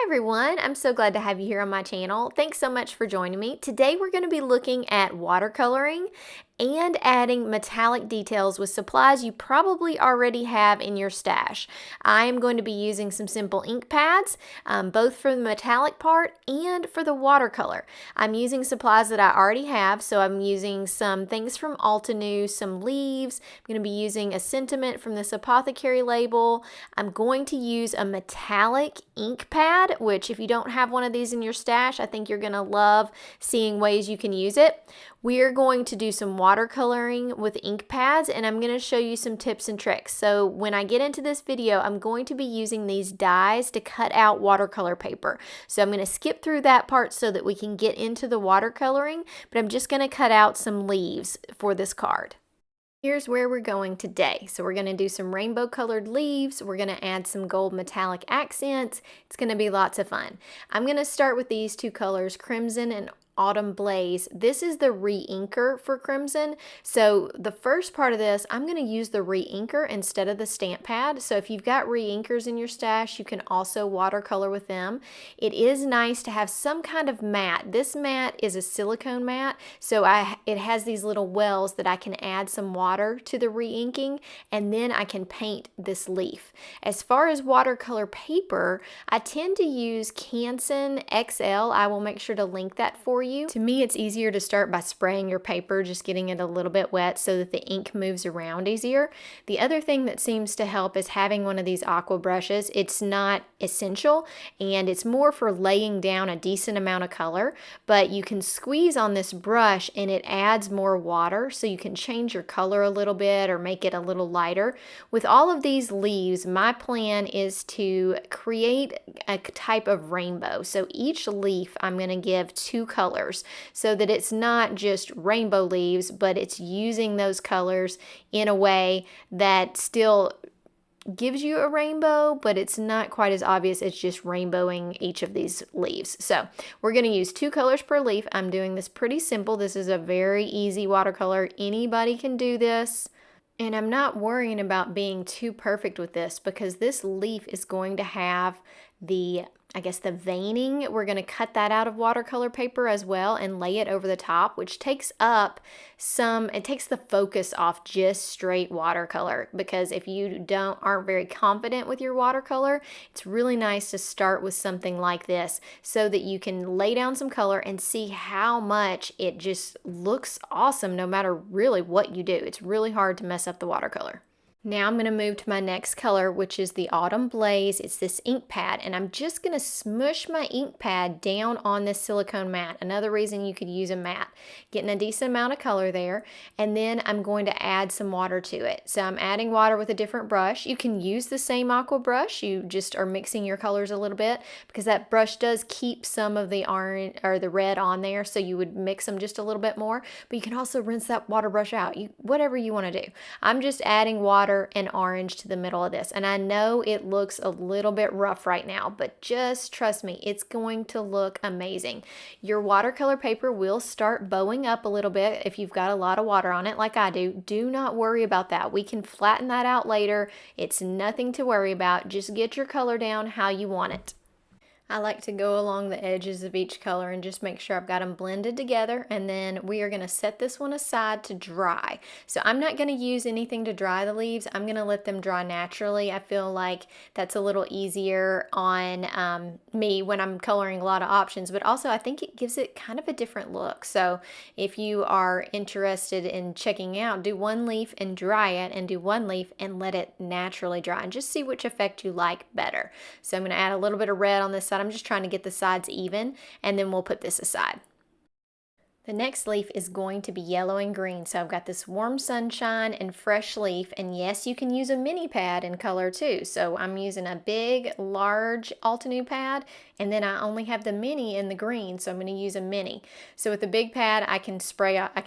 Hi everyone, I'm so glad to have you here on my channel. Thanks so much for joining me. Today we're going to be looking at watercoloring and adding metallic details with supplies you probably already have in your stash. I am going to be using some simple ink pads, both for the metallic part and for the watercolor. I'm using supplies that I already have, so I'm using some things from Ultraviolet, some leaves. I'm going to be using a sentiment from this Apothecary label. I'm going to use a metallic ink pad, which if you don't have one of these in your stash, I think you're going to love seeing ways you can use it. We're going to do some watercoloring with ink pads, and I'm going to show you some tips and tricks. So when I get into this video, I'm going to be using these dies to cut out watercolor paper. So I'm going to skip through that part so that we can get into the watercoloring, but I'm just going to cut out some leaves for this card. Here's where we're going today. So we're going to do some rainbow colored leaves. We're going to add some gold metallic accents. It's going to be lots of fun. I'm going to start with these two colors, Crimson and Autumn Blaze. This is the Reinker for Crimson. So the first part of this, I'm going to use the Reinker instead of the stamp pad. So if you've got Reinkers in your stash, you can also watercolor with them. It is nice to have some kind of mat. This mat is a silicone mat, so it has these little wells that I can add some water to the reinking, and then I can paint this leaf. As far as watercolor paper, I tend to use Canson XL. I will make sure to link that for you. To me, it's easier to start by spraying your paper, just getting it a little bit wet so that the ink moves around easier. The other thing that seems to help is having one of these aqua brushes. It's not essential, and it's more for laying down a decent amount of color, but you can squeeze on this brush and it adds more water, so you can change your color a little bit or make it a little lighter. With all of these leaves, my plan is to create a type of rainbow. So each leaf I'm going to give two colors so that it's not just rainbow leaves, but it's using those colors in a way that still gives you a rainbow, but it's not quite as obvious. It's just rainbowing each of these leaves. So we're going to use two colors per leaf. I'm doing this pretty simple. This is a very easy watercolor. Anybody can do this. And I'm not worrying about being too perfect with this because this leaf is going to have the veining. We're going to cut that out of watercolor paper as well and lay it over the top, which takes up it takes the focus off just straight watercolor, because if you aren't very confident with your watercolor, it's really nice to start with something like this so that you can lay down some color and see how much it just looks awesome no matter really what you do. It's really hard to mess up the watercolor. Now I'm going to move to my next color, which is the Autumn Blaze. It's this ink pad, and I'm just going to smush my ink pad down on this silicone mat. Another reason you could use a mat. Getting a decent amount of color there, and then I'm going to add some water to it. So I'm adding water with a different brush. You can use the same aqua brush. You just are mixing your colors a little bit because that brush does keep some of the orange or the red on there, so you would mix them just a little bit more, but you can also rinse that water brush out. Whatever you want to do. I'm just adding water and orange to the middle of this, and I know it looks a little bit rough right now, but just trust me, it's going to look amazing. Your watercolor paper will start bowing up a little bit if you've got a lot of water on it like I do. Do not worry about that. We can flatten that out later. It's nothing to worry about. Just get your color down how you want it. I like to go along the edges of each color and just make sure I've got them blended together, and then we are going to set this one aside to dry. So I'm not going to use anything to dry the leaves. I'm going to let them dry naturally. I feel like that's a little easier on me when I'm coloring a lot of options, but also I think it gives it kind of a different look. So if you are interested in checking out, do one leaf and dry it, and do one leaf and let it naturally dry, and just see which effect you like better. So I'm going to add a little bit of red on this side. I'm just trying to get the sides even, and then we'll put this aside. The next leaf is going to be yellow and green. So I've got this Warm Sunshine and Fresh Leaf, and yes, you can use a mini pad in color too. So I'm using a big, large Altenew pad, and then I only have the mini in the green, so I'm going to use a mini. So with the big pad, I can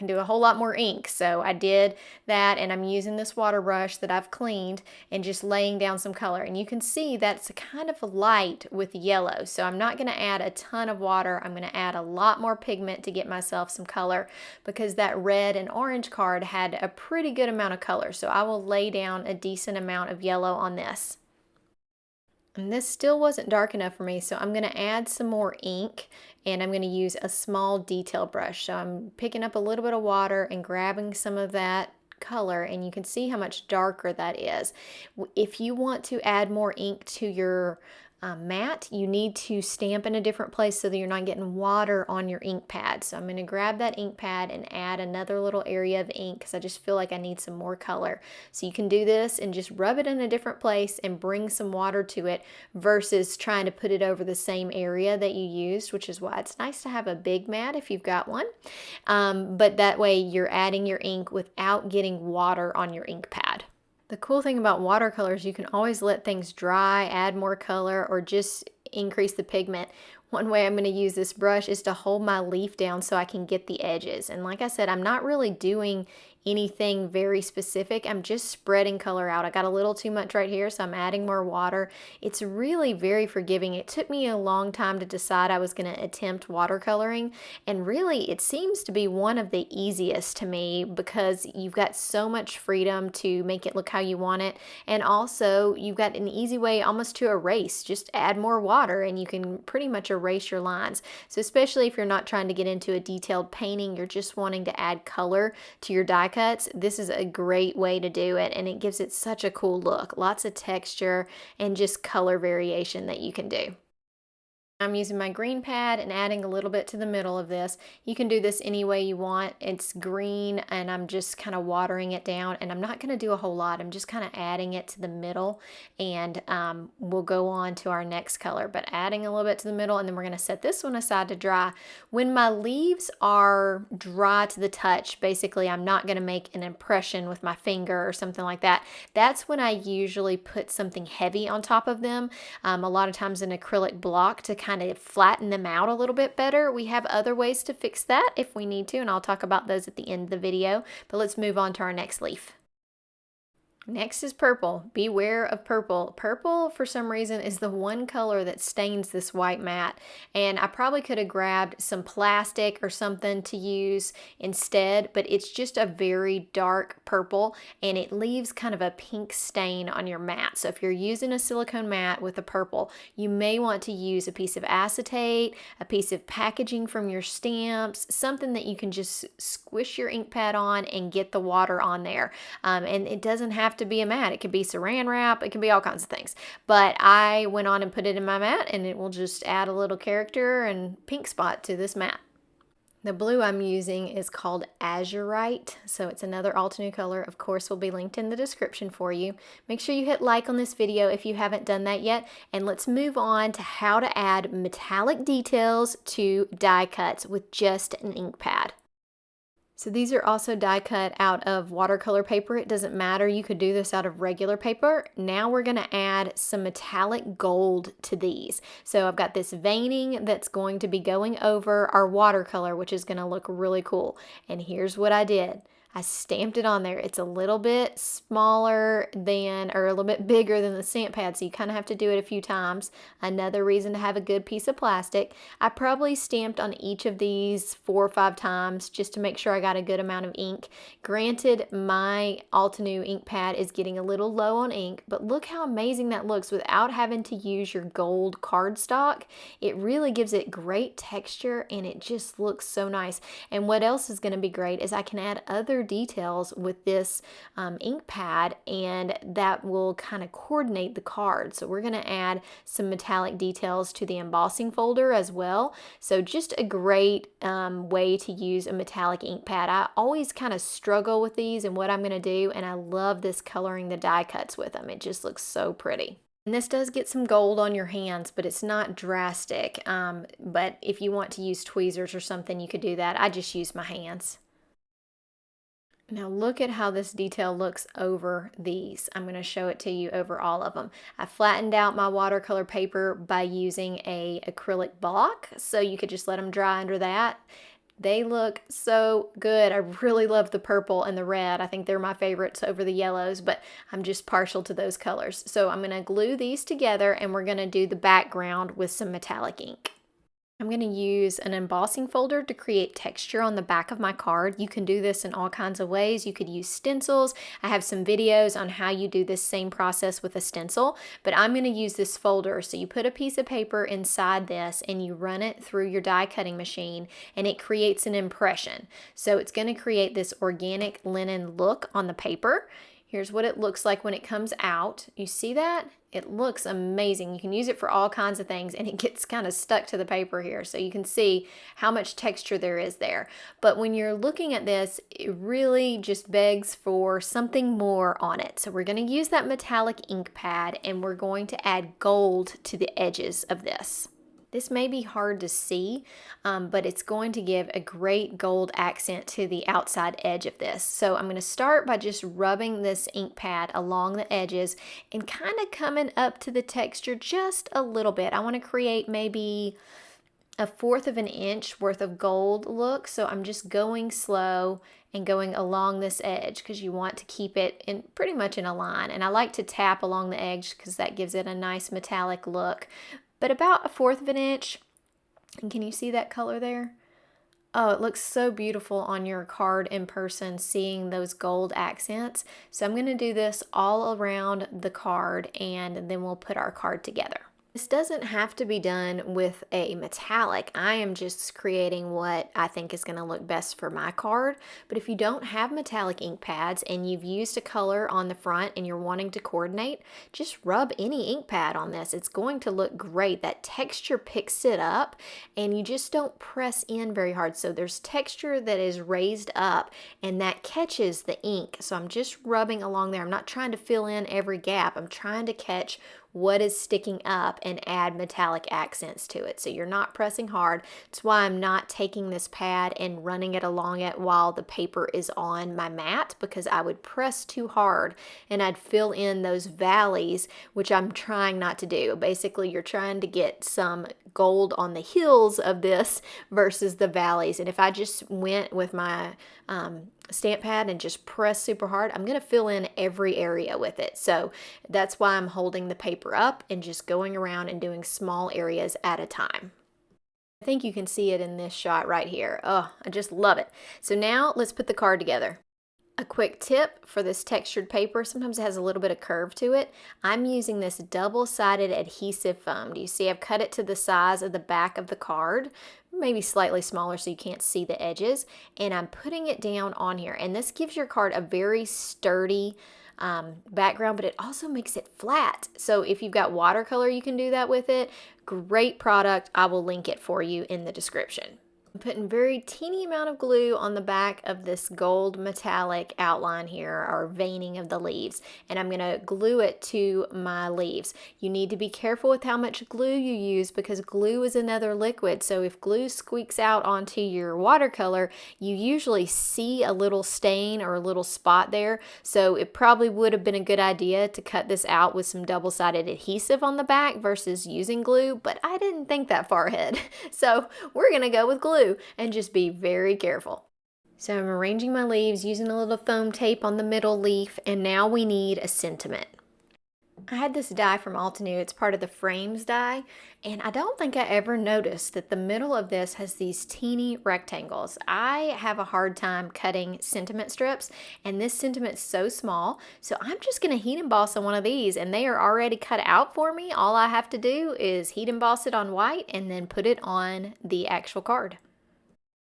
do a whole lot more ink. So I did that, and I'm using this water brush that I've cleaned and just laying down some color. And you can see that's kind of light with yellow. So I'm not going to add a ton of water. I'm going to add a lot more pigment to get myself some color, because that red and orange card had a pretty good amount of color. So I will lay down a decent amount of yellow on this. And this still wasn't dark enough for me, so I'm going to add some more ink, and I'm going to use a small detail brush. So I'm picking up a little bit of water and grabbing some of that color, and you can see how much darker that is. If you want to add more ink to your mat, you need to stamp in a different place so that you're not getting water on your ink pad. So I'm going to grab that ink pad and add another little area of ink because I just feel like I need some more color. So you can do this and just rub it in a different place and bring some water to it versus trying to put it over the same area that you used, which is why it's nice to have a big mat if you've got one. But that way you're adding your ink without getting water on your ink pad. The cool thing about watercolors, you can always let things dry, add more color, or just increase the pigment. One way I'm going to use this brush is to hold my leaf down so I can get the edges. And like I said, I'm not really doing anything very specific. I'm just spreading color out. I got a little too much right here, so I'm adding more water. It's really very forgiving. It took me a long time to decide I was going to attempt watercoloring, and really it seems to be one of the easiest to me because you've got so much freedom to make it look how you want it, and also you've got an easy way almost to erase. Just add more water and you can pretty much erase your lines. So especially if you're not trying to get into a detailed painting, you're just wanting to add color to your die cuts, this is a great way to do it, and it gives it such a cool look. Lots of texture and just color variation that you can do. I'm using my green pad and adding a little bit to the middle of this. You can do this any way you want. It's green and I'm just kind of watering it down, and I'm not going to do a whole lot. I'm just kind of adding it to the middle, and we'll go on to our next color, but adding a little bit to the middle, and then we're going to set this one aside to dry. When my leaves are dry to the touch, basically I'm not going to make an impression with my finger or something like that. That's when I usually put something heavy on top of them. A lot of times an acrylic block to kind of flatten them out a little bit better. We have other ways to fix that if we need to, and I'll talk about those at the end of the video, but let's move on to our next leaf. Next is purple. Beware of purple. Purple, for some reason, is the one color that stains this white mat, and I probably could have grabbed some plastic or something to use instead, but it's just a very dark purple, and it leaves kind of a pink stain on your mat. So if you're using a silicone mat with a purple, you may want to use a piece of acetate, a piece of packaging from your stamps, something that you can just squish your ink pad on and get the water on there. And it doesn't have to be a mat. It could be saran wrap. It can be all kinds of things. But I went on and put it in my mat, and it will just add a little character and pink spot to this mat. The blue I'm using is called Azurite, so it's another Altenew color. Of course, will be linked in the description for you. Make sure you hit like on this video if you haven't done that yet, and let's move on to how to add metallic details to die cuts with just an ink pad. So these are also die cut out of watercolor paper. It doesn't matter. You could do this out of regular paper. Now we're going to add some metallic gold to these. So I've got this veining that's going to be going over our watercolor, which is going to look really cool. And here's what I did. I stamped it on there. It's a little bit smaller than, or a little bit bigger than the stamp pad, so you kind of have to do it a few times. Another reason to have a good piece of plastic. I probably stamped on each of these 4 or 5 times just to make sure I got a good amount of ink. Granted, my Altenew ink pad is getting a little low on ink, but look how amazing that looks without having to use your gold cardstock. It really gives it great texture, and it just looks so nice. And what else is going to be great is I can add other details with this ink pad, and that will kind of coordinate the card. So we're going to add some metallic details to the embossing folder as well. So just a great way to use a metallic ink pad. I always kind of struggle with these and what I'm going to do, and I love this coloring the die cuts with them. It just looks so pretty. And this does get some gold on your hands, but it's not drastic. But if you want to use tweezers or something, you could do that. I just use my hands. Now look at how this detail looks over these. I'm going to show it to you over all of them. I flattened out my watercolor paper by using a acrylic block, so you could just let them dry under that. They look so good. I really love the purple and the red. I think they're my favorites over the yellows, but I'm just partial to those colors. So I'm going to glue these together, and we're going to do the background with some metallic ink. I'm going to use an embossing folder to create texture on the back of my card. You can do this in all kinds of ways. You could use stencils. I have some videos on how you do this same process with a stencil, but I'm going to use this folder. So you put a piece of paper inside this and you run it through your die cutting machine and it creates an impression. So it's going to create this organic linen look on the paper. Here's what it looks like when it comes out. You see that? It looks amazing. You can use it for all kinds of things and it gets kind of stuck to the paper here. So you can see how much texture there is there. But when you're looking at this, it really just begs for something more on it. So we're going to use that metallic ink pad and we're going to add gold to the edges of this. This may be hard to see, but it's going to give a great gold accent to the outside edge of this. So I'm going to start by just rubbing this ink pad along the edges and kind of coming up to the texture just a little bit. I want to create maybe 1/4 of an inch worth of gold look. So I'm just going slow and going along this edge because you want to keep it in pretty much in a line. And I like to tap along the edge because that gives it a nice metallic look. But about 1/4 of an inch. And can you see that color there? Oh, it looks so beautiful on your card in person, seeing those gold accents. So I'm going to do this all around the card and then we'll put our card together. This doesn't have to be done with a metallic. I am just creating what I think is going to look best for my card. But if you don't have metallic ink pads and you've used a color on the front and you're wanting to coordinate, just rub any ink pad on this. It's going to look great. That texture picks it up and you just don't press in very hard. So there's texture that is raised up and that catches the ink. So I'm just rubbing along there. I'm not trying to fill in every gap. I'm trying to catch what is sticking up and add metallic accents to it. So you're not pressing hard. That's why I'm not taking this pad and running it along it while the paper is on my mat, because I would press too hard and I'd fill in those valleys, which I'm trying not to do. Basically, you're trying to get some gold on the hills of this versus the valleys. And if I just went with my stamp pad and just press super hard, I'm going to fill in every area with it. So that's why I'm holding the paper up and just going around and doing small areas at a time. I think you can see it in this shot right here. Oh, I just love it. So now let's put the card together. A quick tip for this textured paper, sometimes it has a little bit of curve to it. I'm using this double-sided adhesive foam. Do you see I've cut it to the size of the back of the card, maybe slightly smaller so you can't see the edges, and I'm putting it down on here. And this gives your card a very sturdy background, but it also makes it flat. So if you've got watercolor, you can do that with it. Great product. I will link it for you in the description. I'm putting very teeny amount of glue on the back of this gold metallic outline here, or veining of the leaves, and I'm going to glue it to my leaves. You need to be careful with how much glue you use because glue is another liquid, so if glue squeaks out onto your watercolor, you usually see a little stain or a little spot there, so it probably would have been a good idea to cut this out with some double-sided adhesive on the back versus using glue, but I didn't think that far ahead, so we're going to go with glue and just be very careful. So I'm arranging my leaves using a little foam tape on the middle leaf, and now we need a sentiment. I had this die from Altenew. It's part of the frames die, and I don't think I ever noticed that the middle of this has these teeny rectangles. I have a hard time cutting sentiment strips, and this sentiment's so small, so I'm just going to heat emboss on one of these, and they are already cut out for me. All I have to do is heat emboss it on white and then put it on the actual card.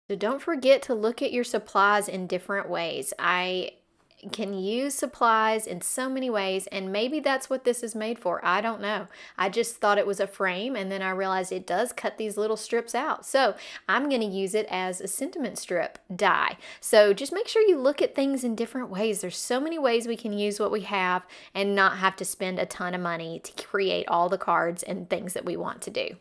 So don't forget to look at your supplies in different ways. I can use supplies in so many ways, and maybe that's what this is made for. I don't know. I just thought it was a frame, and then I realized it does cut these little strips out. So I'm going to use it as a sentiment strip die. So just make sure you look at things in different ways. There's so many ways we can use what we have and not have to spend a ton of money to create all the cards and things that we want to do.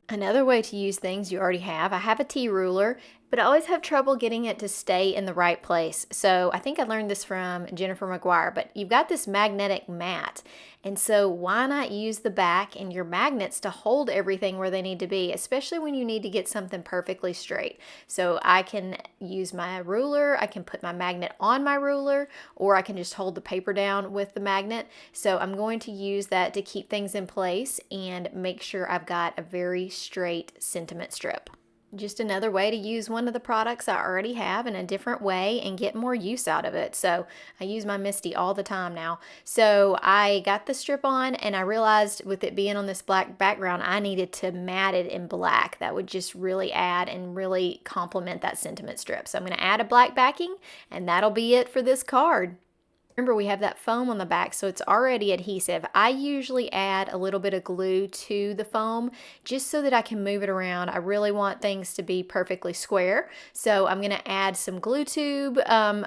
Another way to use things you already have, I have a T ruler, but I always have trouble getting it to stay in the right place. So I think I learned this from Jennifer McGuire, but you've got this magnetic mat. And so why not use the back and your magnets to hold everything where they need to be, especially when you need to get something perfectly straight. So I can use my ruler, I can put my magnet on my ruler, or I can just hold the paper down with the magnet. So I'm going to use that to keep things in place and make sure I've got a very straight sentiment strip. Just another way to use one of the products I already have in a different way and get more use out of it. So I use my Misty all the time now. So I got the strip on and I realized with it being on this black background, I needed to mat it in black. That would just really add and really complement that sentiment strip. So I'm going to add a black backing and that'll be it for this card. Remember, we have that foam on the back, so it's already adhesive. I usually add a little bit of glue to the foam just so that I can move it around. I really want things to be perfectly square. So I'm going to add some glue tube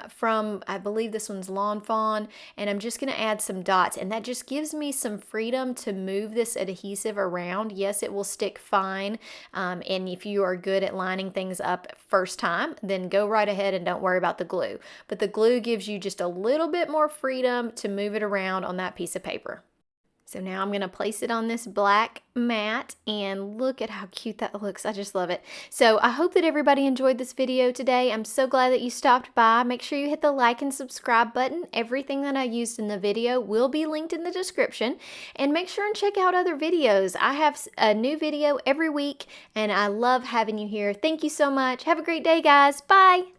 from, I believe this one's Lawn Fawn, and I'm just going to add some dots, and that just gives me some freedom to move this adhesive around. Yes, it will stick fine, and if you are good at lining things up first time, then go right ahead and don't worry about the glue. But the glue gives you just a little bit more freedom to move it around on that piece of paper. So now I'm going to place it on this black mat and look at how cute that looks. I just love it. So I hope that everybody enjoyed this video today. I'm so glad that you stopped by. Make sure you hit the like and subscribe button. Everything that I used in the video will be linked in the description. And make sure and check out other videos. I have a new video every week and I love having you here. Thank you so much. Have a great day, guys. Bye.